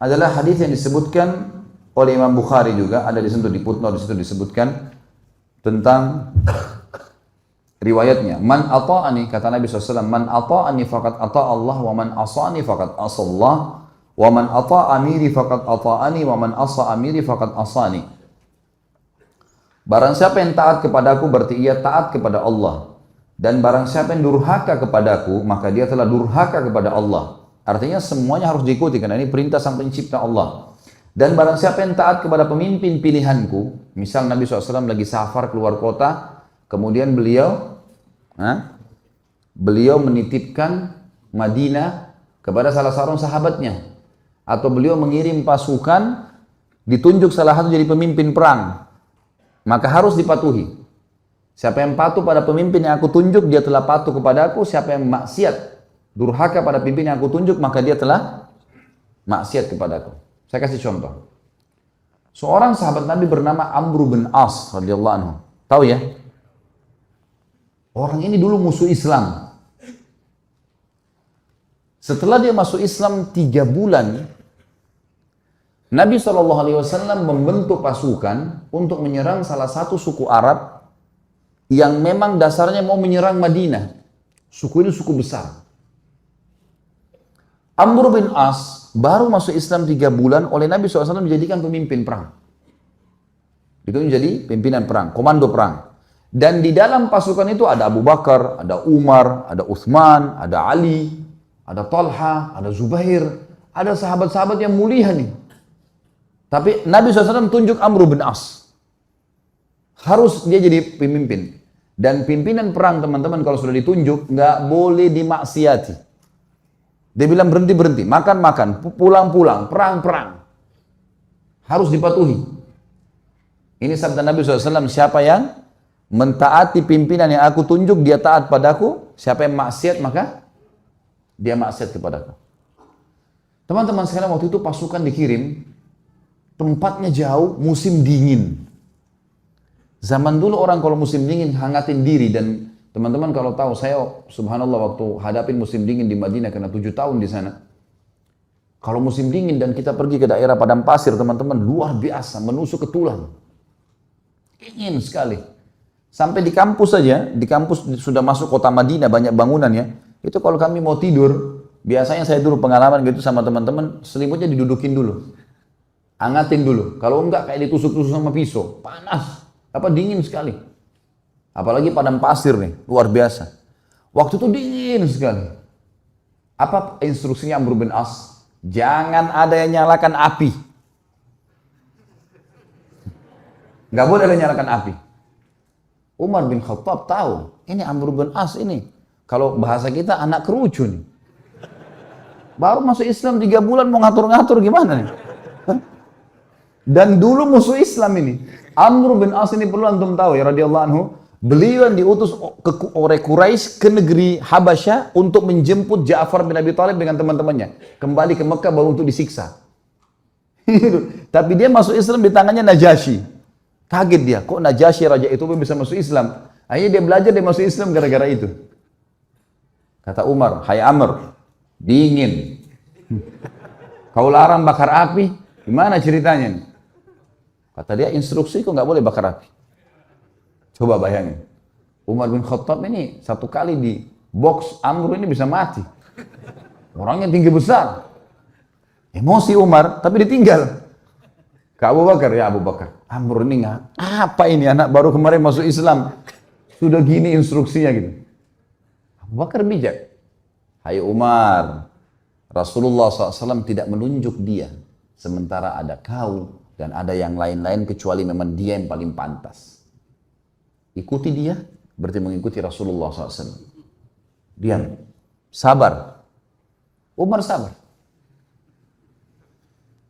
adalah hadis yang disebutkan oleh Imam Bukhari juga, ada di situ di footnote, di situ disebutkan tentang riwayatnya. Man ata'ani, kata Nabi SAW, man ata'ani faqad ata'a Allah, wa man asani faqad asallah, wa man ata'a amiri faqad ata'ani, wa man asa amiri faqad asani. Barang siapa yang taat kepadaku berarti ia taat kepada Allah, dan barang siapa yang durhaka kepadaku maka dia telah durhaka kepada Allah. Artinya semuanya harus diikuti karena ini perintah sang pencipta Allah. Dan barang siapa yang taat kepada pemimpin pilihanku, misal Nabi SAW lagi safar keluar kota, kemudian beliau menitipkan Madinah kepada salah seorang sahabatnya, atau beliau mengirim pasukan, ditunjuk salah satu jadi pemimpin perang, maka harus dipatuhi. Siapa yang patuh pada pemimpin yang aku tunjuk, dia telah patuh kepadaku. Siapa yang maksiat, durhaka pada pemimpin yang aku tunjuk, maka dia telah maksiat kepadaku. Saya kasih contoh. Seorang sahabat Nabi bernama Amr bin As radhiyallahu anhu. Tahu ya? Orang ini dulu musuh Islam. Setelah dia masuk Islam 3 bulan, Nabi SAW membentuk pasukan untuk menyerang salah satu suku Arab yang memang dasarnya mau menyerang Madinah. Suku ini suku besar. Amr bin As baru masuk Islam 3 bulan, oleh Nabi SAW menjadikan pemimpin perang. Itu menjadi pimpinan perang, komando perang. Dan di dalam pasukan itu ada Abu Bakar, ada Umar, ada Uthman, ada Ali, ada Talha, ada Zubair, ada sahabat-sahabat yang mulia nih. Tapi Nabi SAW tunjuk Amr bin As. Harus dia jadi pemimpin. Dan pimpinan perang teman-teman kalau sudah ditunjuk, nggak boleh dimaksiati. Dia bilang berhenti-berhenti, makan-makan, pulang-pulang, perang-perang. Harus dipatuhi. Ini sabda Nabi SAW, siapa yang mentaati pimpinan yang aku tunjuk, dia taat padaku. Siapa yang maksiat, maka dia maksiat kepadaku. Teman-teman sekalian, waktu itu pasukan dikirim, tempatnya jauh, musim dingin. Zaman dulu orang kalau musim dingin hangatin diri, dan teman-teman kalau tahu, saya subhanallah waktu hadapin musim dingin di Madinah karena 7 tahun di sana. Kalau musim dingin dan kita pergi ke daerah padang pasir, teman-teman, luar biasa, menusuk ke tulang. Dingin sekali. Sampai di kampus saja, di kampus sudah masuk kota Madinah, banyak bangunannya. Itu kalau kami mau tidur, biasanya saya dulu pengalaman gitu sama teman-teman, selimutnya didudukin dulu. Hangatin dulu. Kalau enggak kayak ditusuk-tusuk sama pisau. Panas. Dingin sekali. Apalagi padang pasir nih, luar biasa. Waktu itu dingin sekali. Apa instruksinya Amr bin As? Jangan ada yang nyalakan api. Nggak boleh ada yang nyalakan api. Umar bin Khattab tahu, ini Amr bin As ini. Kalau bahasa kita anak kerucu nih. Baru masuk Islam 3 bulan mau ngatur-ngatur gimana nih? Dan dulu musuh Islam ini. Amr bin As ini perlu antum tahu ya radhiyallahu anhu. Beliau yang diutus oleh Quraisy ke negeri Habasyah untuk menjemput Ja'far bin Abi Thalib dengan teman-temannya. Kembali ke Mekah baru untuk disiksa. Tapi dia masuk Islam di tangannya Najasyi. Kaget dia, kok Najasyi raja itu bisa masuk Islam? Akhirnya dia belajar, dia masuk Islam gara-gara itu. Kata Umar, hai Amr, dingin. Kau larang bakar api, gimana ceritanya nih? Kata dia, instruksi kok nggak boleh bakar api. Coba bayangin, Umar bin Khattab ini 1 kali di box Amr ini bisa mati. Orangnya tinggi besar. Emosi Umar, tapi ditinggal. Ke Abu Bakar, ya Abu Bakar, Amr ini nggak, apa ini anak baru kemarin masuk Islam, sudah gini instruksinya gitu. Abu Bakar bijak. Hai Umar, Rasulullah SAW tidak menunjuk dia, sementara ada kau dan ada yang lain-lain kecuali memang dia yang paling pantas. Ikuti dia, berarti mengikuti Rasulullah SAW. Diam, sabar. Umar sabar.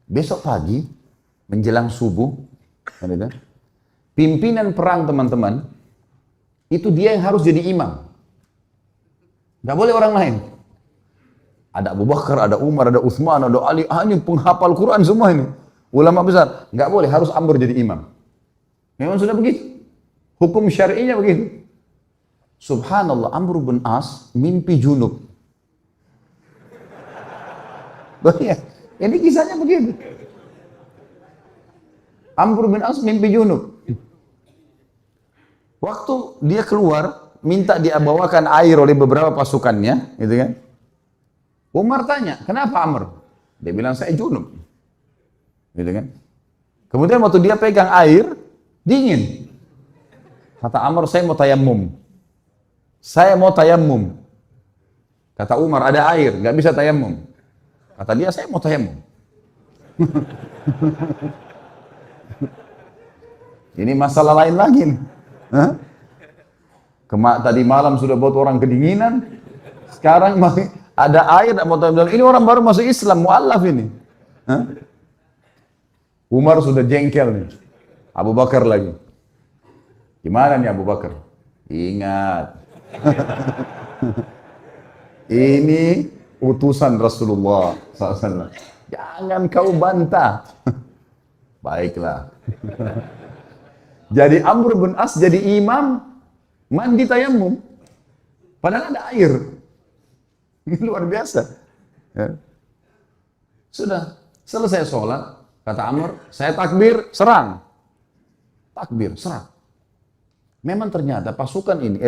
Besok pagi, menjelang subuh, pimpinan perang teman-teman, itu dia yang harus jadi imam. Gak boleh orang lain. Ada Abu Bakar, ada Umar, ada Uthman, ada Ali, ini penghafal Quran semua ini. Ulama besar, gak boleh, harus Amr jadi imam. Memang sudah begitu. Hukum syar'inya begitu. Subhanallah, Amr bin As mimpi junub. Ini kisahnya begitu. Amr bin As mimpi junub. Waktu dia keluar, minta dia bawakan air oleh beberapa pasukannya, gitu kan. Umar tanya, kenapa Amr? Dia bilang, saya junub. Gitu kan. Kemudian waktu dia pegang air, dingin. Kata Amr, saya mau tayammum. Saya mau tayammum. Kata Umar, ada air, nggak bisa tayammum. Kata dia, saya mau tayammum. Ini masalah lain lagi nih. Hah? Tadi malam sudah buat orang kedinginan, sekarang ada air, mau tayammum. Ini orang baru masuk Islam, mu'allaf ini. Hah? Umar sudah jengkel nih. Abu Bakar lagi. Gimana nih Abu Bakar? Ingat. Ini utusan Rasulullah SAW. Jangan kau bantah. Baiklah. Jadi Amr bin As jadi imam mandi tayammum. Padahal ada air. Ini luar biasa. Ya. Sudah selesai sholat, kata Amr, saya takbir, serang. Takbir, serang. Memang ternyata pasukan ini,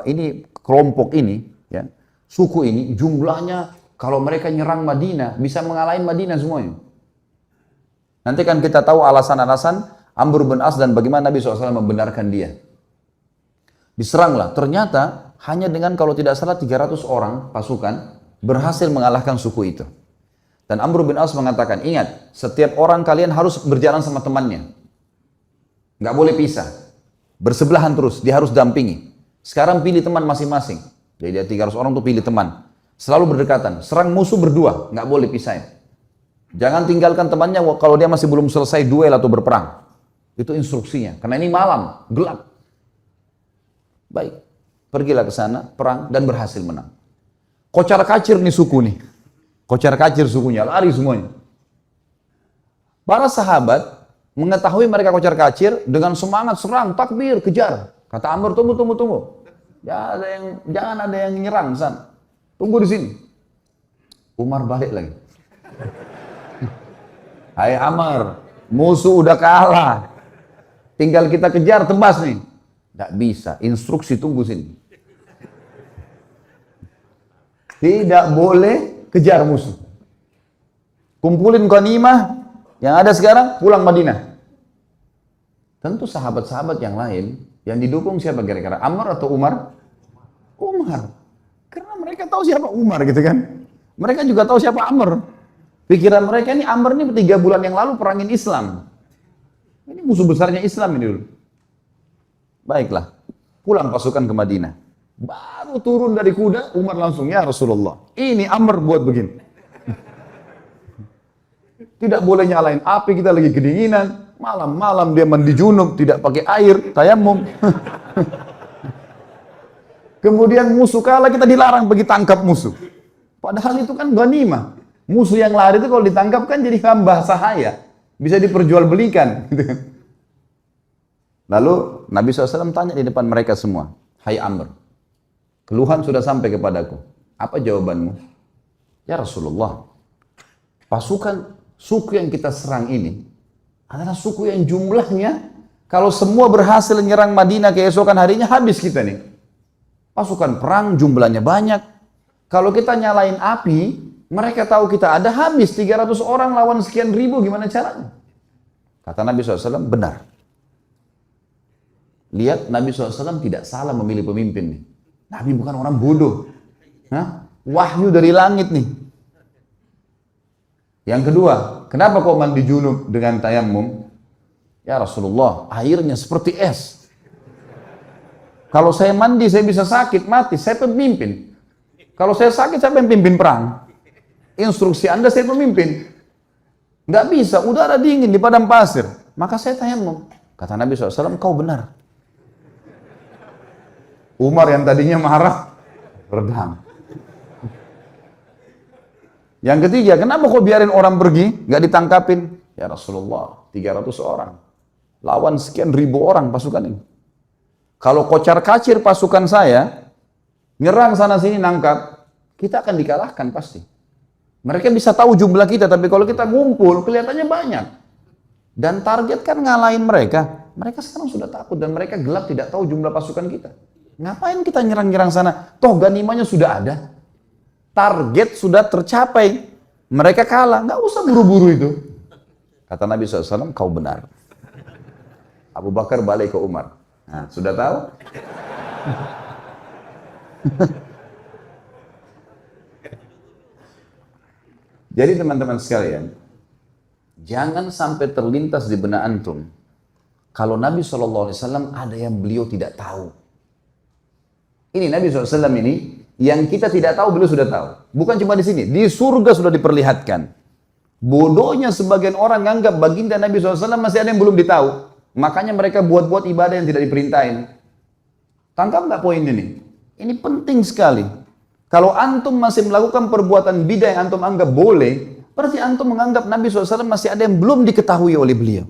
ini kelompok ini, ya, suku ini jumlahnya kalau mereka nyerang Madinah bisa mengalahin Madinah semuanya. Nanti kan kita tahu alasan-alasan Amr bin As dan bagaimana Nabi SAW membenarkan dia. Diseranglah, ternyata hanya dengan kalau tidak salah 300 orang pasukan berhasil mengalahkan suku itu. Dan Amr bin As mengatakan, ingat, setiap orang kalian harus berjalan sama temannya. Nggak boleh pisah. Bersebelahan terus, dia harus dampingi. Sekarang pilih teman masing-masing. Jadi dia 300 orang tuh pilih teman. Selalu berdekatan, serang musuh berdua, nggak boleh pisahin. Jangan tinggalkan temannya kalau dia masih belum selesai duel atau berperang. Itu instruksinya, karena ini malam, gelap. Baik, pergilah ke sana, perang, dan berhasil menang. Kocar kacir nih suku nih. Kocar kacir sukunya, lari semuanya. Para sahabat mengetahui mereka kocar kacir, dengan semangat serang, takbir, kejar. Kata Amr, tunggu. Jangan ada yang nyerang, San. Tunggu di sini. Umar balik lagi. Hai Amr, musuh udah kalah. Tinggal kita kejar, tebas nih. Tidak bisa, instruksi tunggu sini. Tidak boleh kejar musuh. Kumpulin ghanimah yang ada sekarang, pulang Madinah. Tentu sahabat-sahabat yang lain, yang didukung siapa kira-kira? Amr atau Umar? Umar. Karena mereka tahu siapa Umar gitu kan. Mereka juga tahu siapa Amr. Pikiran mereka ini Amr ini 3 bulan yang lalu perangin Islam. Ini musuh besarnya Islam ini dulu. Baiklah, pulang pasukan ke Madinah. Baru turun dari kuda, Umar langsung, ya Rasulullah, ini Amr buat begini. Tidak boleh nyalain api, kita lagi kedinginan. Malam-malam dia mandi junub, tidak pakai air, tayammum. Kemudian musuh kalah, kita dilarang pergi tangkap musuh. Padahal itu kan ghanimah. Musuh yang lari itu kalau ditangkap kan jadi hamba sahaya. Bisa diperjualbelikan. Lalu Nabi SAW tanya di depan mereka semua, hai Amr, keluhan sudah sampai kepadaku. Apa jawabanmu? Ya Rasulullah, pasukan suku yang kita serang ini adalah suku yang jumlahnya kalau semua berhasil menyerang Madinah keesokan harinya habis kita nih. Pasukan perang jumlahnya banyak. Kalau kita nyalain api, mereka tahu kita ada, habis 300 orang lawan sekian ribu, gimana caranya? Kata Nabi SAW, benar. Lihat, Nabi SAW tidak salah memilih pemimpin nih. Nabi bukan orang bodoh. Hah? Wahyu dari langit nih. Yang kedua, kenapa kau mandi junub dengan tayammum? Ya Rasulullah, airnya seperti es. Kalau saya mandi, saya bisa sakit, mati. Saya pemimpin. Kalau saya sakit, saya pimpin perang. Instruksi Anda, saya pemimpin. Nggak bisa, udara dingin di padang pasir. Maka saya tayammum. Kata Nabi SAW, kau benar. Umar yang tadinya marah, redam. Yang ketiga, kenapa kau biarin orang pergi, nggak ditangkapin? Ya Rasulullah, 300 orang. Lawan sekian ribu orang pasukan ini. Kalau kocar kacir pasukan saya, nyerang sana sini nangkap, kita akan dikalahkan pasti. Mereka bisa tahu jumlah kita, tapi kalau kita ngumpul, kelihatannya banyak. Dan target kan ngalahin mereka. Mereka sekarang sudah takut dan mereka gelap tidak tahu jumlah pasukan kita. Ngapain kita nyerang-nyerang sana? Toh ganimanya sudah ada. Target sudah tercapai. Mereka kalah, nggak usah buru-buru itu. Kata Nabi SAW, kau benar. Abu Bakar balik ke Umar. Nah, sudah tahu? Jadi teman-teman sekalian, jangan sampai terlintas di benak antum kalau Nabi SAW ada yang beliau tidak tahu. Ini Nabi SAW ini yang kita tidak tahu beliau sudah tahu. Bukan cuma di sini, di surga sudah diperlihatkan. Bodohnya sebagian orang nganggap baginda Nabi SAW masih ada yang belum ditahu. Makanya mereka buat-buat ibadah yang tidak diperintahin. Tangkap nggak poin ini? Ini penting sekali. Kalau antum masih melakukan perbuatan bidah yang antum anggap boleh, berarti antum menganggap Nabi SAW masih ada yang belum diketahui oleh beliau.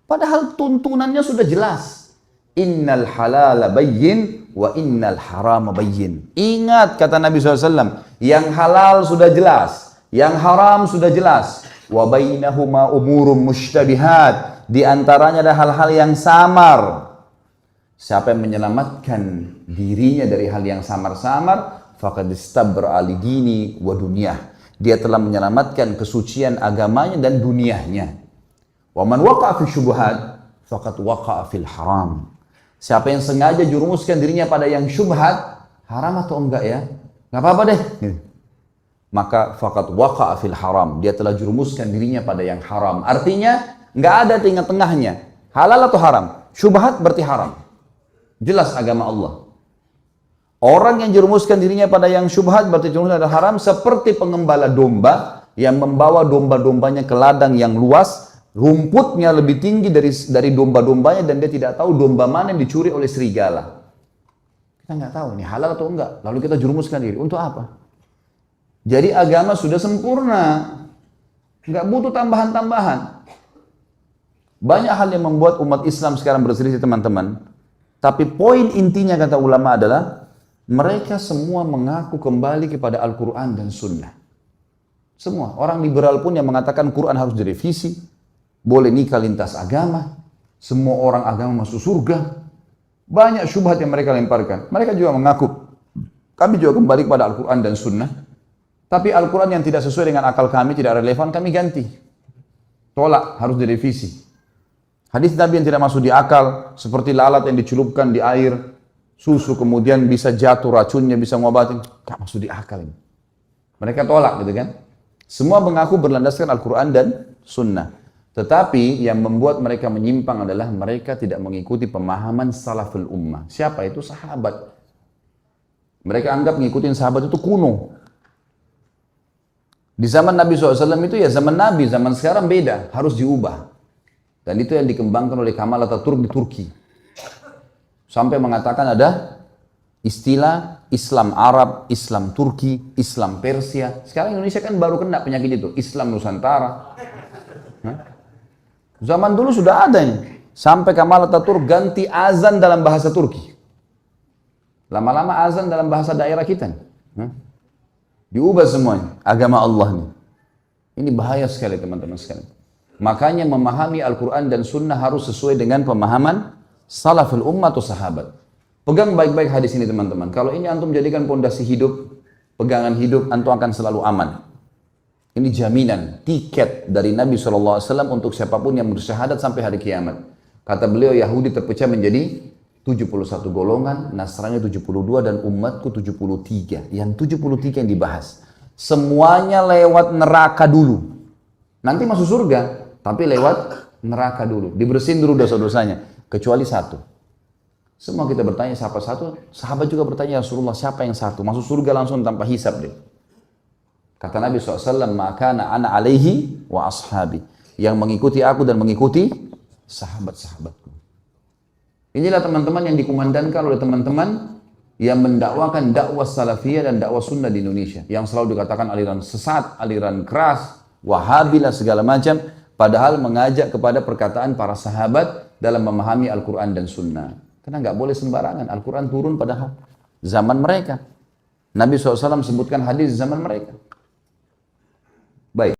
Padahal tuntunannya sudah jelas. Innal halala bayyin wa innal harama bayyin. Ingat kata Nabi SAW, yang halal sudah jelas, yang haram sudah jelas. Wa bainahuma umurum mushtabihat. Di antaranya ada hal-hal yang samar. Siapa yang menyelamatkan dirinya dari hal yang samar-samar, faqad istabra li dini wa dunyah. Dia telah menyelamatkan kesucian agamanya dan dunianya. Wa man waqa'a fi syubhat faqad waqa'a fil haram. Siapa yang sengaja jurumuskan dirinya pada yang syubhat, haram atau enggak ya? Enggak apa-apa deh. Maka faqad waqa'a fil haram. Dia telah jurumuskan dirinya pada yang haram. Artinya enggak ada tengah-tengahnya. Halal atau haram? Syubhat berarti haram. Jelas agama Allah. Orang yang jerumuskan dirinya pada yang syubhat berarti jerumuskan ada haram, seperti pengembala domba yang membawa domba-dombanya ke ladang yang luas, rumputnya lebih tinggi dari domba-dombanya dan dia tidak tahu domba mana yang dicuri oleh serigala. Kita nggak tahu ini halal atau enggak. Lalu kita jerumuskan diri untuk apa? Jadi agama sudah sempurna, nggak butuh tambahan-tambahan. Banyak hal yang membuat umat Islam sekarang berselisih teman-teman. Tapi poin intinya kata ulama adalah mereka semua mengaku kembali kepada Al-Quran dan Sunnah. Semua. Orang liberal pun yang mengatakan Quran harus direvisi, boleh nikah lintas agama, semua orang agama masuk surga. Banyak syubhat yang mereka lemparkan. Mereka juga mengaku, kami juga kembali kepada Al-Quran dan Sunnah. Tapi Al-Quran yang tidak sesuai dengan akal kami, tidak relevan, kami ganti. Tolak, harus direvisi. Hadis Nabi yang tidak masuk di akal, seperti lalat yang dicelupkan di air, susu kemudian bisa jatuh racunnya, bisa ngobatin, gak masuk di akal ini. Mereka tolak gitu kan. Semua mengaku berlandaskan Al-Quran dan Sunnah. Tetapi yang membuat mereka menyimpang adalah mereka tidak mengikuti pemahaman salaful ummah. Siapa itu? Sahabat. Mereka anggap ngikutin sahabat itu kuno. Di zaman Nabi SAW itu ya zaman Nabi, zaman sekarang beda, harus diubah. Dan itu yang dikembangkan oleh Kamal Atatürk di Turki. Sampai mengatakan ada istilah Islam Arab, Islam Turki, Islam Persia. Sekarang Indonesia kan baru kena penyakit itu, Islam Nusantara. Zaman dulu sudah ada ini. Sampai Kamal Atatürk ganti azan dalam bahasa Turki. Lama-lama azan dalam bahasa daerah kita. Diubah semuanya, agama Allah ini. Ini bahaya sekali teman-teman sekalian. Makanya memahami Al-Quran dan Sunnah harus sesuai dengan pemahaman salaful ummah atau sahabat. Pegang baik-baik hadis ini teman-teman. Kalau ini antum jadikan pondasi hidup, pegangan hidup, antum akan selalu aman. Ini jaminan, tiket dari Nabi SAW untuk siapapun yang bersyahadat sampai hari kiamat. Kata beliau, Yahudi terpecah menjadi 71 golongan, Nasrani 72 dan umatku 73. Yang 73 yang dibahas. Semuanya lewat neraka dulu. Nanti masuk surga. Tapi lewat neraka dulu. Dibersihin dulu dosa-dosanya. Kecuali satu. Semua kita bertanya siapa satu. Sahabat juga bertanya, Rasulullah siapa yang satu? Masuk surga langsung tanpa hisab deh. Kata Nabi SAW, Ma'akana ana alaihi wa ashabi. Yang mengikuti aku dan mengikuti sahabat-sahabatku. Inilah teman-teman yang dikumandangkan oleh teman-teman yang mendakwakan dakwah salafiyah dan dakwah sunnah di Indonesia. Yang selalu dikatakan aliran sesat, aliran keras, wahabilah segala macam. Padahal mengajak kepada perkataan para sahabat dalam memahami Al-Quran dan Sunnah. Karena nggak boleh sembarangan. Al-Quran turun pada zaman mereka. Nabi SAW sebutkan hadis zaman mereka. Baik.